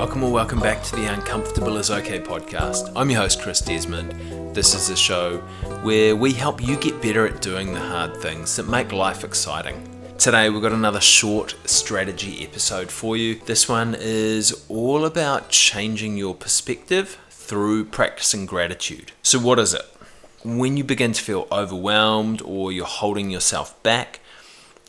welcome or welcome back to the Uncomfortable is Okay podcast. I'm your host, Chris Desmond. This is a show where we help you get better at doing the hard things that make life exciting. Today we've got another short strategy episode for you. This one is all about changing your perspective through practicing gratitude. So what is it? When you begin to feel overwhelmed or you're holding yourself back,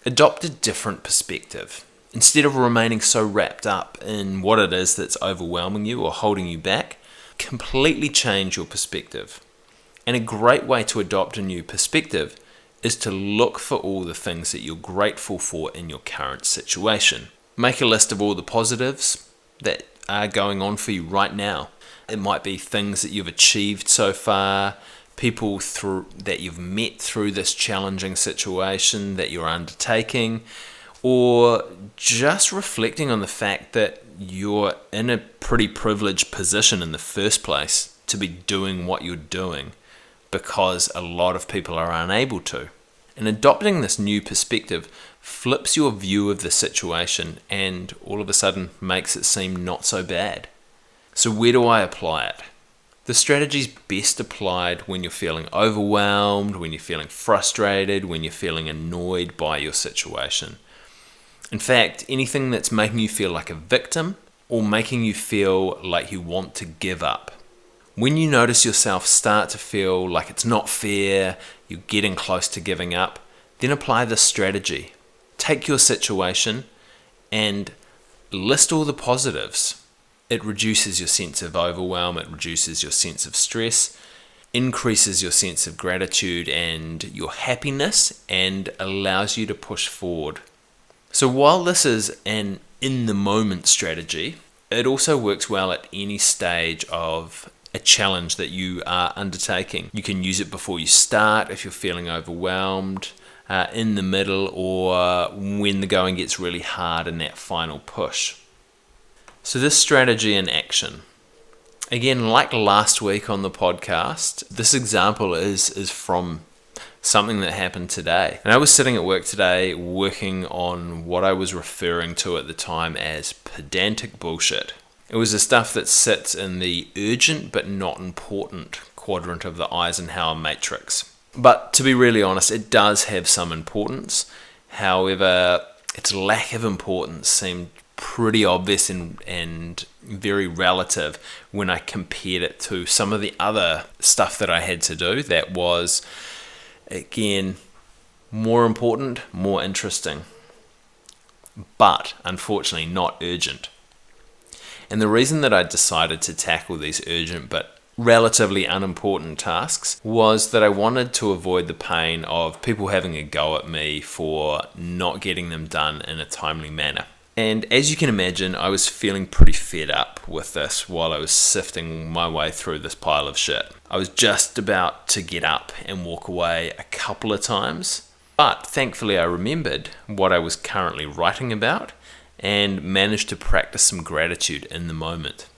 adopt a different perspective. Instead of remaining so wrapped up in what it is that's overwhelming you or holding you back, completely change your perspective. And a great way to adopt a new perspective is to look for all the things that you're grateful for in your current situation. Make a list of all the positives that are going on for you right now. It might be things that you've achieved so far, people that you've met through this challenging situation that you're undertaking, or just reflecting on the fact that you're in a pretty privileged position in the first place to be doing what you're doing because a lot of people are unable to. And adopting this new perspective flips your view of the situation and all of a sudden makes it seem not so bad. So where do I apply it? The strategy is best applied when you're feeling overwhelmed, when you're feeling frustrated, when you're feeling annoyed by your situation. In fact, anything that's making you feel like a victim or making you feel like you want to give up. When you notice yourself start to feel like it's not fair, you're getting close to giving up, then apply this strategy. Take your situation and list all the positives. It reduces your sense of overwhelm, it reduces your sense of stress, increases your sense of gratitude and your happiness, and allows you to push forward. So while this is an in-the-moment strategy, it also works well at any stage of a challenge that you are undertaking. You can use it before you start if you're feeling overwhelmed, in the middle, or when the going gets really hard in that final push. So this strategy in action. Again, like last week on the podcast, this example is from something that happened today. And I was sitting at work today working on what I was referring to at the time as pedantic bullshit. It was the stuff that sits in the urgent but not important quadrant of the Eisenhower matrix. But to be really honest, it does have some importance. However, its lack of importance seemed pretty obvious and very relative when I compared it to some of the other stuff that I had to do that was, again, more important, more interesting, but unfortunately not urgent. And the reason that I decided to tackle these urgent but relatively unimportant tasks was that I wanted to avoid the pain of people having a go at me for not getting them done in a timely manner. And as you can imagine, I was feeling pretty fed up with this while I was sifting my way through this pile of shit. I was just about to get up and walk away a couple of times, but thankfully I remembered what I was currently writing about and managed to practice some gratitude in the moment.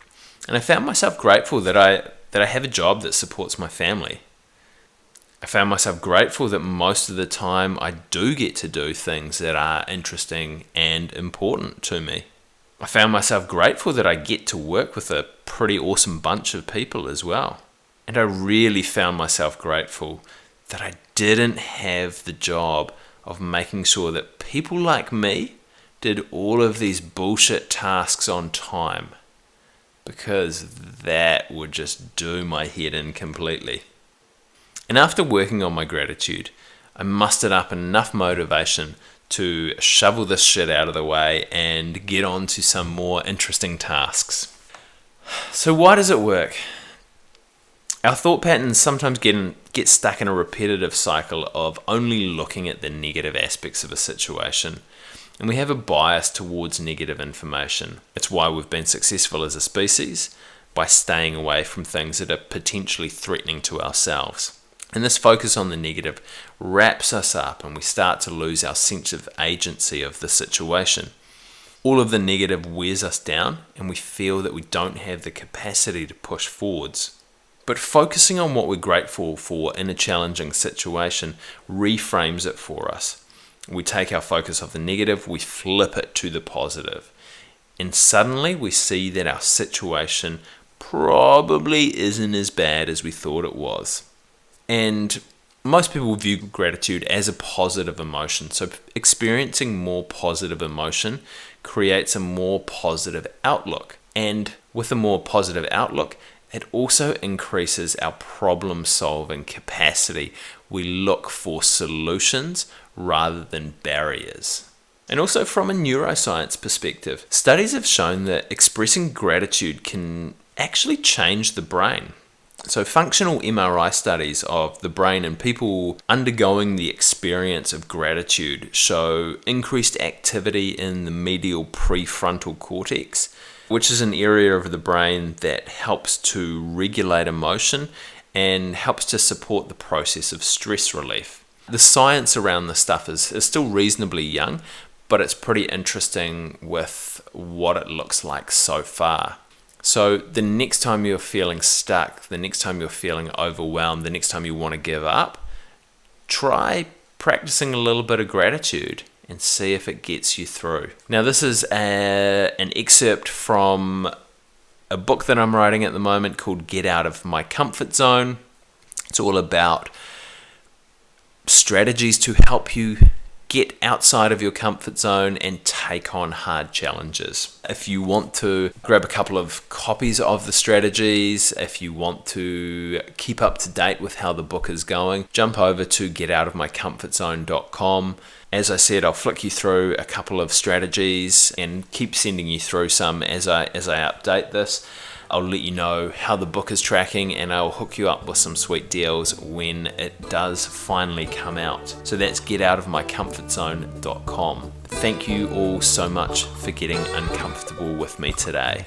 And I found myself grateful that I have a job that supports my family. I found myself grateful that most of the time I do get to do things that are interesting and important to me. I found myself grateful that I get to work with a pretty awesome bunch of people as well. And I really found myself grateful that I didn't have the job of making sure that people like me did all of these bullshit tasks on time, because that would just do my head in completely. And after working on my gratitude, I mustered up enough motivation to shovel this shit out of the way and get on to some more interesting tasks. So why does it work? Our thought patterns sometimes get stuck in a repetitive cycle of only looking at the negative aspects of a situation, and we have a bias towards negative information. It's why we've been successful as a species, by staying away from things that are potentially threatening to ourselves. And this focus on the negative wraps us up and we start to lose our sense of agency of the situation. All of the negative wears us down and we feel that we don't have the capacity to push forwards. But focusing on what we're grateful for in a challenging situation reframes it for us. We take our focus off the negative, we flip it to the positive. And suddenly we see that our situation probably isn't as bad as we thought it was. And most people view gratitude as a positive emotion. So experiencing more positive emotion creates a more positive outlook. And with a more positive outlook, it also increases our problem-solving capacity. We look for solutions rather than barriers. And also from a neuroscience perspective, studies have shown that expressing gratitude can actually change the brain. So functional MRI studies of the brain in people undergoing the experience of gratitude show increased activity in the medial prefrontal cortex, which is an area of the brain that helps to regulate emotion and helps to support the process of stress relief. The science around this stuff is still reasonably young, but it's pretty interesting with what it looks like so far. So the next time you're feeling stuck, the next time you're feeling overwhelmed, the next time you want to give up, try practicing a little bit of gratitude and see if it gets you through. Now this is an excerpt from a book that I'm writing at the moment called Get Out of My Comfort Zone. It's all about strategies to help you get outside of your comfort zone and take on hard challenges. If you want to grab a couple of copies of the strategies, if you want to keep up to date with how the book is going, jump over to getoutofmycomfortzone.com. As I said, I'll flick you through a couple of strategies and keep sending you through some as I update this. I'll let you know how the book is tracking, and I'll hook you up with some sweet deals when it does finally come out. So that's getoutofmycomfortzone.com. Thank you all so much for getting uncomfortable with me today.